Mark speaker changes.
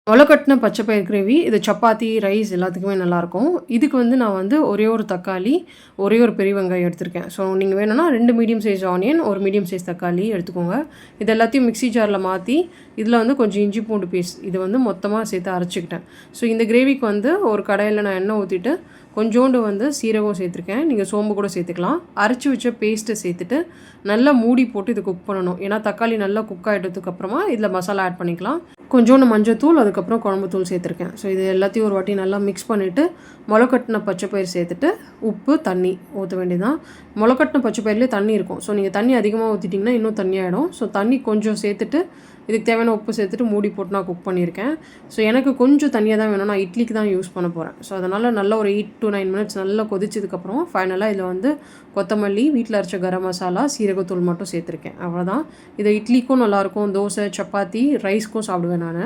Speaker 1: மொளக்கட்டின பச்சை பயிறு கிரேவி இது சப்பாத்தி, ரைஸ் எல்லாத்துக்குமே நல்லாயிருக்கும். இதுக்கு வந்து நான் வந்து ஒரே ஒரு தக்காளி, ஒரே ஒரு பெரிய வெங்காயம் எடுத்திருக்கேன். ஸோ நீங்கள் வேணும்னா 2 மீடியம் சைஸ் ஆனியன், ஒரு மீடியம் சைஸ் தக்காளி எடுத்துக்கோங்க. இது எல்லாத்தையும் மிக்ஸி ஜாரில் மாற்றி இதில் வந்து கொஞ்சம் இஞ்சி பூண்டு பேஸ்ட் இது வந்து மொத்தமாக சேர்த்து அரைச்சிக்கிட்டேன். ஸோ இந்த கிரேவிக்கு வந்து ஒரு கடாயில் நான் எண்ணெய் ஊற்றிட்டு கொஞ்சோண்டு வந்து சீரகம் சேர்த்துருக்கேன். நீங்கள் சோம்பு கூட சேர்த்துக்கலாம். அரைச்சி வச்ச பேஸ்ட்டை சேர்த்துட்டு நல்லா மூடி போட்டு இது குக் பண்ணணும். ஏன்னா தக்காளி நல்லா குக் ஆகிட்டதுக்கப்புறமா இதில் மசாலா ஆட் பண்ணிக்கலாம். கொஞ்சோண்டு மஞ்சத்தூள், அதுக்கப்புறம் குழம்புத்தூள் சேர்த்துருக்கேன். ஸோ இது எல்லாத்தையும் ஒரு வாட்டி நல்லா மிக்ஸ் பண்ணிவிட்டு மொளக்கட்டின பச்சை பயிர் சேர்த்துட்டு உப்பு, தண்ணி ஊற்ற வேண்டியதான். மொளக்கட்டின பச்சை பயிர்லேயே தண்ணி இருக்கும். ஸோ நீங்கள் தண்ணி அதிகமாக ஊற்றிட்டிங்கன்னா இன்னும் தண்ணியாகிடும். ஸோ தண்ணி கொஞ்சம் சேர்த்துட்டு இதுக்கு தேவையான உப்பு சேர்த்துட்டு மூடி போட்டு நான் குக் பண்ணியிருக்கேன். ஸோ எனக்கு கொஞ்சம் தண்ணியாக தான் வேணும். நான் இட்லிக்கு தான் யூஸ் பண்ண போகிறேன். ஸோ அதனால் நல்லா ஒரு 8 to 9 மினிட்ஸ் நல்லா கொதிச்சதுக்கப்புறம் ஃபைனலாக இதில் வந்து கொத்தமல்லி, வீட்டில் அரைச்ச கரம் மசாலா, சீரகத்தூள் மட்டும் சேர்த்துருக்கேன். அவ்வளோதான். இது இட்லிக்கும் நல்லாயிருக்கும், தோசை, சப்பாத்தி, ரைஸ்க்கும் சாப்பிடுவேன் நான்.